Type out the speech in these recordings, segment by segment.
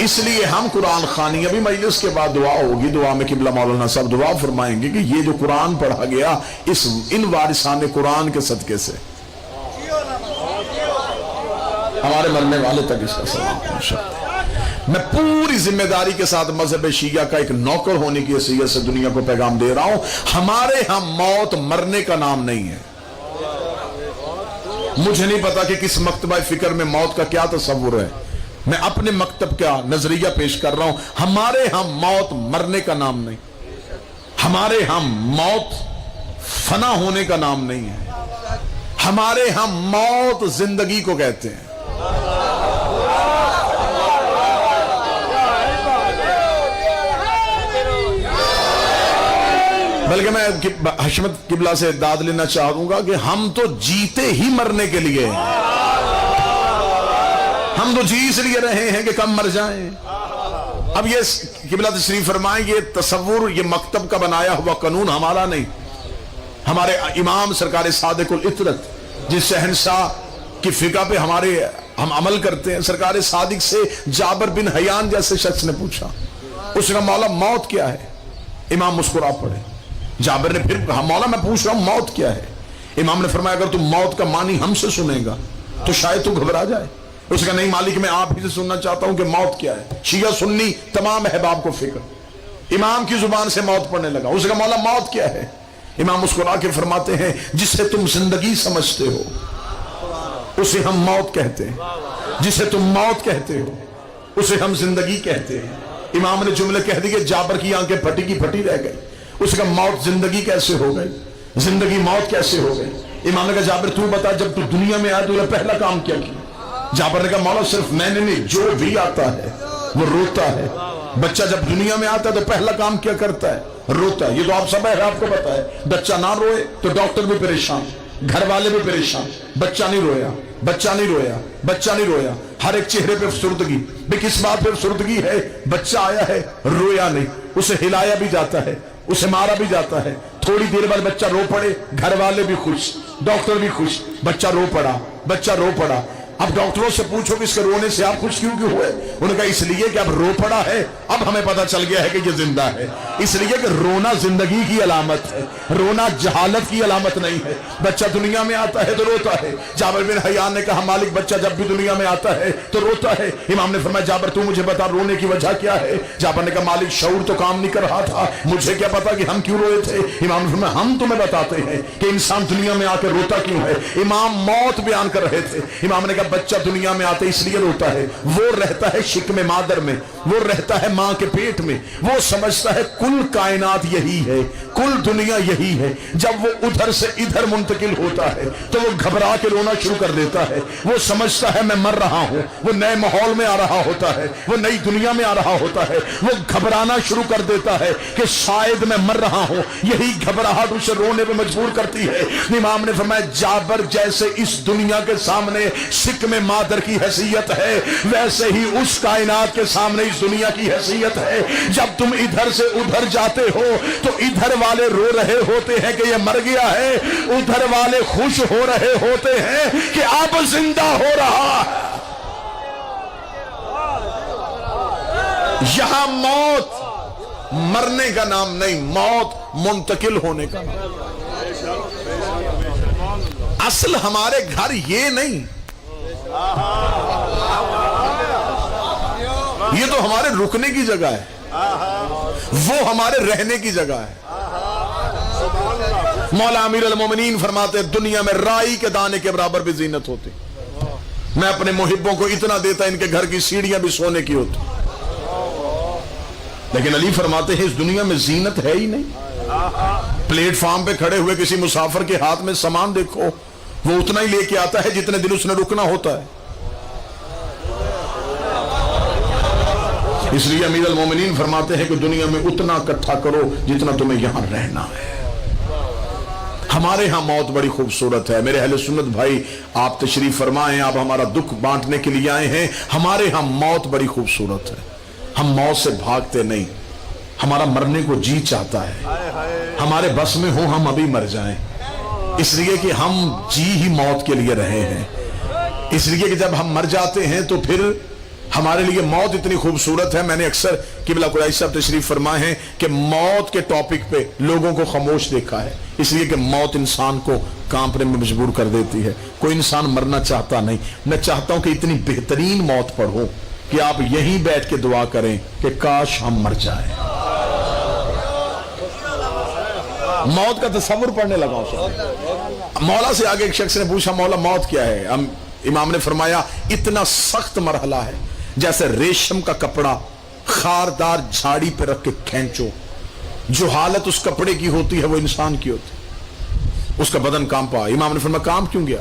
इसलिए हम कुरान खानी, अभी मजलिस के बाद दुआ होगी, दुआ में किबला मौलाना साहब दुआ फरमाएंगे कि ये जो कुरान पढ़ा गया इन वारिसाने कुरान के सदके से हमारे मरने वाले तक इसका सवाब पहुंचा। मैं पूरी जिम्मेदारी के साथ मजहब शिया का एक नौकर होने की हैसियत से दुनिया को पैगाम दे रहा हूं, हमारे यहां मौत मरने का नाम नहीं है। मुझे नहीं पता कि किस मकतबा फिक्र में मौत का क्या तस्वुर है, मैं अपने मकतब का नजरिया पेश कर रहा हूं। हमारे यहां मौत मरने का नाम नहीं, हमारे यहां मौत फना होने का नाम नहीं है, हमारे यहां मौत जिंदगी को कहते हैं। बल्कि मैं हशमत किबला से दाद लेना चाहूंगा कि हम तो जीते ही मरने के लिए, हम तो जी इसलिए रहे हैं कि कम मर जाएं। अब ये किबला तशरीफ फरमाएं, ये तसव्वुर, ये मकतब का बनाया हुआ कानून हमारा नहीं, हमारे इमाम सरकार सादिकुल इतरत जिस शहंशाह की फिका पे हम अमल करते हैं, सरकार सादिक से जाबर बिन हयान जैसे शख्स ने पूछा, उसने कहा मौला मौत क्या है? इमाम मुस्कुरा पड़े। जाबिर ने फिर कहा मौला मैं पूछ रहा हूं मौत क्या है? इमाम ने फरमाया अगर तू मौत का मानी हमसे सुनेगा तो शायद तू घबरा जाए। उसने कहा नहीं मालिक, मैं आप ही से सुनना चाहता हूं कि मौत क्या है। शिया सुन्नी तमाम अहबाब को फिक्र, इमाम की जुबान से मौत पढ़ने लगा। उसने कहा मौला मौत क्या है? इमाम मुस्कुरा के फरमाते हैं जिसे तुम जिंदगी समझते हो उसे हम मौत कहते हैं, जिसे तुम मौत कहते हो उसे हम जिंदगी कहते हैं। इमाम ने जुमले कह दिए, जाबर की आंखें फटी की फटी रह गई। उसका मौत जिंदगी कैसे हो गई, जिंदगी मौत कैसे हो गई? इमाम ने कहा जाबिर तू बता, जब तू दुनिया में आया तूने पहला काम क्या किया? जाबिर ने कहा मौला सिर्फ मैंने नहीं, जो भी आता है वो रोता है। बच्चा जब दुनिया में आता है तो पहला काम क्या करता है? रोता है। ये तो आप सब है, आपको पता है। बच्चा ना रोए तो डॉक्टर भी परेशान, घर वाले भी परेशान। बच्चा नहीं रोया, बच्चा नहीं रोया, बच्चा नहीं रोया, हर एक चेहरे पे अफसुर्दगी। किस बात पे अफसुर्दगी है? बच्चा आया है, रोया नहीं, उसे हिलाया भी जाता है, उसे मारा भी जाता है। थोड़ी देर बाद बच्चा रो पड़े, घर वाले भी खुश, डॉक्टर भी खुश। बच्चा रो पड़ा, बच्चा रो पड़ा। अब डॉक्टरों से पूछो कि इसके रोने से आप खुश क्यों हुए? उन्होंने कहा इसलिए कि अब रो पड़ा है, अब हमें पता चल गया है कि ये जिंदा है। इसलिए कि रोना जिंदगी की अलामत है, रोना जहालत की अलामत नहीं है। बच्चा दुनिया में आता है तो रोता है। जाबिर बिन हयान ने कहा मालिक बच्चा जब भी दुनिया में आता है तो रोता है। इमाम ने फरमाया जाबिर तू मुझे बता रोने की वजह क्या है? जाबिर ने कहा मालिक शऊर तो काम नहीं कर रहा था, मुझे क्या पता कि हम क्यों रोए थे। इमाम ने फरमाया हम तुम्हें बताते हैं कि इंसान दुनिया में आकर रोता क्यों है। इमाम मौत बयान कर रहे थे। इमाम ने कहा बच्चा दुनिया में आते इसलिए रोता है, वो रहता है शिकमे मादर में, वो रहता है मां के पेट में, वो समझता है कुल कायनात यही है, कुल दुनिया यही है। जब वो उधर से इधर मुंतकिल होता है तो वो घबरा के रोना शुरू कर देता है। वो समझता है मैं मर रहा हूं, वो नए माहौल में आ रहा होता है, वो नई दुनिया में आ रहा होता है। वो घबराना शुरू कर देता है कि शायद मैं मर रहा हूं। यही घबराहट उसे रोने पे मजबूर करती है। इमाम ने फरमाया जाबर जैसे इस दुनिया के सामने शिकमे मादर की हैसियत है, वैसे ही उस कायनात के सामने इस दुनिया की हैसियत है। जब तुम इधर से उधर जाते हो तो इधर वाले रो रहे होते हैं कि ये मर गया है, उधर वाले खुश हो रहे होते हैं कि अब जिंदा हो रहा है। यहां मौत मरने का नाम नहीं, मौत मुंतकिल होने का नाम। असल हमारे घर ये नहीं, ये तो हमारे रुकने की जगह है, वो हमारे रहने की जगह है। मौला अमीर अल मोमिनीन फरमाते दुनिया में राई के दाने के बराबर भी जीनत होती। मैं अपने मुहिब्बों को इतना देता इनके घर की सीढ़ियां भी सोने की होती। लेकिन अली फरमाते हैं इस दुनिया में जीनत है ही नहीं। प्लेटफॉर्म पे खड़े हुए किसी मुसाफिर के हाथ में सामान देखो, वो उतना ही लेके आता है जितने दिन उसने रुकना होता है। इसलिए अमीर अल मोमिनीन फरमाते हैं कि दुनिया में उतना इकट्ठा करो जितना तुम्हें यहां रहना है। हमारे यहां मौत बड़ी खूबसूरत है। मेरे अहले सुन्नत भाई आप तशरीफ फरमाए, आप हमारा दुख बांटने के लिए आए हैं। हमारे यहां मौत बड़ी खूबसूरत है। हम मौत से भागते नहीं, हमारा मरने को जी चाहता है। हमारे बस में हो हम अभी मर जाएं, इसलिए कि हम जी ही मौत के लिए रहे हैं। इसलिए कि जब हम मर जाते हैं तो फिर ہمارے لیے موت اتنی خوبصورت ہے. میں نے اکثر قبلہ قریشی صاحب تشریف فرمائے ہیں کہ موت کے ٹاپک پہ لوگوں کو خاموش دیکھا ہے، اس لیے کہ موت انسان کو کانپنے میں مجبور کر دیتی ہے. کوئی انسان مرنا چاہتا نہیں. میں چاہتا ہوں کہ اتنی بہترین موت پر ہو کہ آپ یہیں بیٹھ کے دعا کریں کہ کاش ہم مر جائیں. موت کا تصور پڑھنے لگا. مولا سے آگے ایک شخص نے پوچھا مولا موت کیا ہے؟ امام نے فرمایا اتنا سخت مرحلہ ہے جیسے ریشم کا کپڑا خاردار جھاڑی پہ رکھ کے کھینچو. جو حالت اس کپڑے کی ہوتی ہے وہ انسان کی ہوتی ہے. اس کا بدن کانپا. امام نے فرمایا کام کیوں گیا؟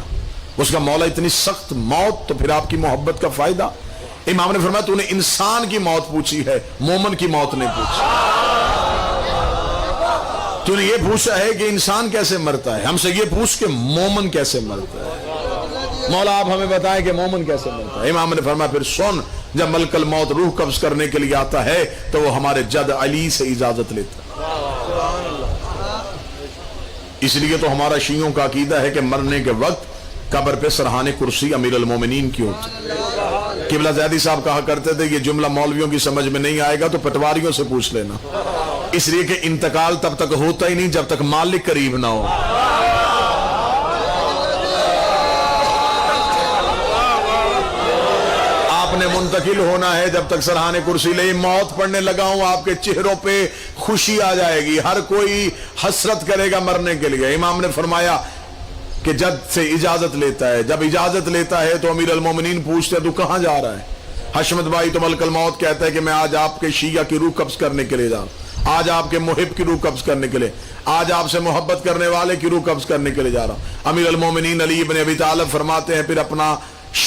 اس کا مولا اتنی سخت موت تو پھر آپ کی محبت کا فائدہ. امام نے فرمایا تو نے انسان کی موت پوچھی ہے، مومن کی موت نہیں پوچھی. تو نے یہ پوچھا ہے کہ انسان کیسے مرتا ہے، ہم سے یہ پوچھ کہ مومن کیسے مرتا ہے. مولا آپ ہمیں بتائیں کہ مومن کیسے مرتا ہے. امام نے فرمایا پھر سن، جب ملک الموت روح قبض کرنے کے لیے آتا ہے تو وہ ہمارے جد علی سے اجازت لیتا ہے. اس لیے تو ہمارا شیعوں کا عقیدہ ہے کہ مرنے کے وقت قبر پہ سرحان کرسی امیر المومنین کی ہوتی. قبلہ زیدی صاحب کہا کرتے تھے یہ جملہ مولویوں کی سمجھ میں نہیں آئے گا تو پٹواریوں سے پوچھ لینا، اس لیے کہ انتقال تب تک ہوتا ہی نہیں جب تک مالک قریب نہ ہو. آپ نے منتقل ہونا ہے جب تک سرحان کرسی لے. موت پڑھنے لگا ہوں آپ کے چہروں پہ خوشی آ جائے گی، ہر کوئی حسرت کرے گا مرنے کے لیے. امام نے فرمایا کہ جد سے اجازت لیتا ہے، جب اجازت لیتا ہے تو امیر المومنین پوچھتے ہیں تو کہاں جا رہا ہے؟ حشمت بھائی تو ملک الموت کہتا ہے کہ میں آج آپ کے شیعہ کی روح قبض کرنے کے لیے جا رہا ہوں، آج آپ کے محب کی روح قبض کرنے کے لیے، آج آپ سے محبت کرنے والے کی روح قبض کرنے کے لیے جا رہا ہوں. امیر المومنین علی بن ابی طالب فرماتے ہیں پھر اپنا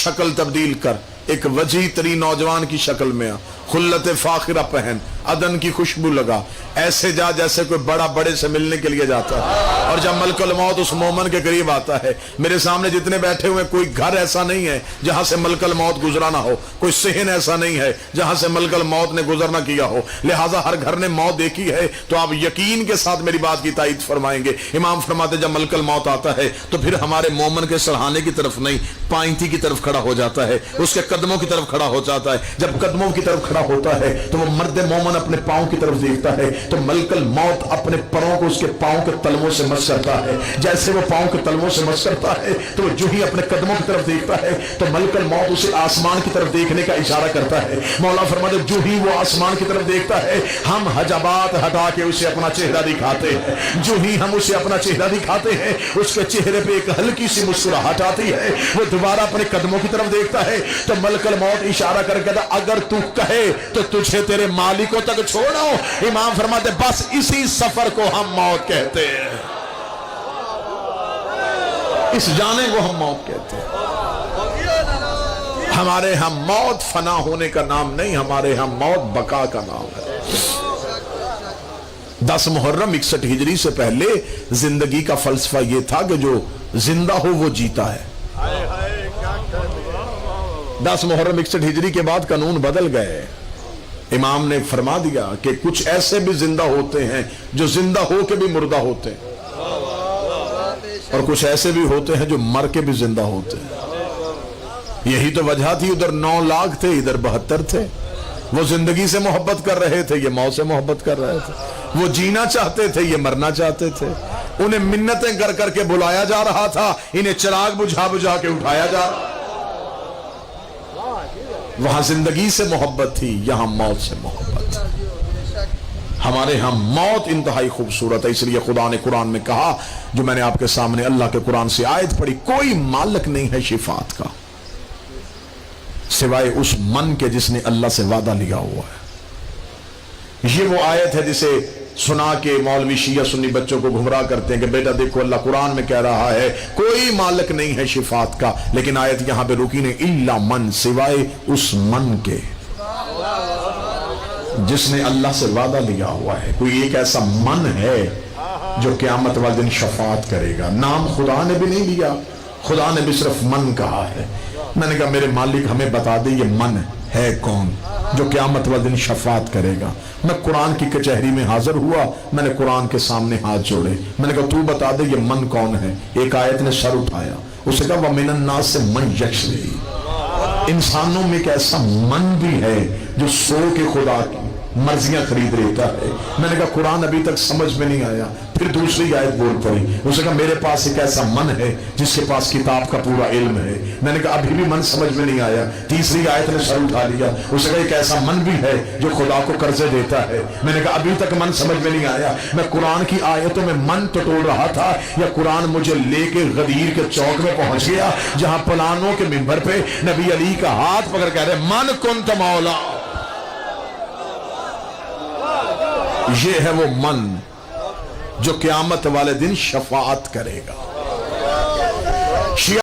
شکل تبدیل کر، ایک وجیح ترین نوجوان کی شکل میں آ، خلت فاخرہ پہن، عدن کی خوشبو لگا، ایسے جا جیسے کوئی بڑا بڑے سے ملنے کے لیے جاتا ہے. اور جب ملک الموت اس مومن کے قریب آتا ہے، میرے سامنے جتنے بیٹھے ہوئے کوئی گھر ایسا نہیں ہے جہاں سے ملک الموت گزرا نہ ہو، کوئی صحن ایسا نہیں ہے جہاں سے ملک الموت نے گزر نہ کیا ہو. لہٰذا ہر گھر نے موت دیکھی ہے تو آپ یقین کے ساتھ میری بات کی تائید فرمائیں گے. امام فرماتے جب ملک الموت آتا ہے تو پھر ہمارے مومن کے سرحانے کی طرف نہیں، پائنتی کی طرف کھڑا ہو جاتا ہے، اس کے قدموں کی طرف کھڑا ہو جاتا ہے. جب قدموں کی طرف کھڑا ہوتا ہے تو وہ مرد مومن اپنے پاؤں کی طرف دیکھتا ہے تو ملک الموت اپنے پروں کو اس کے پاؤں کے تلووں سے مس کرتا ہے. جیسے وہ پاؤں کے تلووں سے مس کرتا ہے تو وہ جو ہی اپنے قدموں کی طرف دیکھتا ہے تو ملک الموت اسے آسمان کی طرف دیکھنے کا اشارہ کرتا ہے. مولا فرماتے جو ہی وہ آسمان کی طرف دیکھتا ہے ہم حجابات ہٹا کے اسے اپنا چہرہ دکھاتے ہیں. جو ہی ہم اسے اپنا چہرہ دکھاتے ہیں اس کے چہرے پہ ایک ہلکی سی مسکراہٹ آتی ہے. وہ دوبارہ اپنے قدموں کی طرف دیکھتا ہے تو ملک الموت اشارہ کر کے اگر تو کہے تو تجھے تیرے مالکوں تک چھوڑو. امام فرماتے بس اسی سفر کو ہم موت کہتے ہیں، اس جانے کو ہم موت کہتے ہیں. ہمارے ہم موت فنا ہونے کا نام نہیں، ہمارے ہم موت بقا کا نام ہے. 10 محرم 61 ہجری سے پہلے زندگی کا فلسفہ یہ تھا کہ جو زندہ ہو وہ جیتا ہے. 10 محرم 61 ہجری کے بعد قانون بدل گئے. امام نے فرما دیا کہ کچھ ایسے بھی زندہ ہوتے ہیں جو زندہ ہو کے بھی مردہ ہوتے ہیں، اور کچھ ایسے بھی ہوتے ہیں جو مر کے بھی زندہ ہوتے ہیں. یہی تو وجہ تھی، ادھر 9 لاکھ تھے ادھر 72 تھے. وہ زندگی سے محبت کر رہے تھے، یہ موت سے محبت کر رہے تھے. وہ جینا چاہتے تھے، یہ مرنا چاہتے تھے. انہیں منتیں کر کر کے بلایا جا رہا تھا، انہیں چراغ بجھا بجھا کے اٹھایا جا رہا. وہاں زندگی سے محبت تھی، یہاں موت سے محبت. ہمارے ہاں موت انتہائی خوبصورت ہے. اس لیے خدا نے قرآن میں کہا، جو میں نے آپ کے سامنے اللہ کے قرآن سے آیت پڑھی، کوئی مالک نہیں ہے شفاعت کا سوائے اس من کے جس نے اللہ سے وعدہ لیا ہوا ہے. یہ وہ آیت ہے جسے سنا کے مولوی شیعہ سنی بچوں کو گمراہ کرتے ہیں کہ بیٹا دیکھو اللہ قرآن میں کہہ رہا ہے کوئی مالک نہیں ہے شفاعت کا، لیکن آیت یہاں پہ رکی نہیں، الا من، سوائے اس من کے جس نے اللہ سے وعدہ لیا ہوا ہے. کوئی ایک ایسا من ہے جو قیامت والے دن شفاعت کرے گا. نام خدا نے بھی نہیں لیا، خدا نے بھی صرف من کہا ہے. میں نے کہا میرے مالک ہمیں بتا دے یہ من ہے کون جو قیامت والے دن شفاعت کرے گا. میں قرآن کی کچہری میں حاضر ہوا، میں نے قرآن کے سامنے ہاتھ جوڑے، میں نے کہا تو بتا دے یہ من کون ہے. ایک آیت نے سر اٹھایا، اسے کہا وَمِنَ النَّاسِ مَن يَشْرِي. इंसानों में एक ऐसा मन भी है जो सो के खुदा की मर्जियां खरीद लेता है। मैंने कहा कुरान अभी तक समझ में नहीं आया। फिर दूसरी आयत बोल पड़ी, उसने कहा मेरे पास एक ऐसा मन है जिसके पास किताब का पूरा इल्म है। मैंने कहा अभी भी मन समझ में नहीं आया। तीसरी आयत ने सर उठा लिया, उसने कहा एक ऐसा मन भी है जो खुदा को कर्जे देता है। मैंने कहा अभी तक मन समझ में नहीं आया। मैं कुरान की आयतों में मन टटोल रहा था या कुरान मुझे लेके गदीर के चौक में पहुंच गया जहां पलानों के मिंबर पे नबी अली का हाथ पकड़ कह रहे मन कुंत मौला। ये है वो मन जो क़यामत वाले दिन शफाअत करेगा।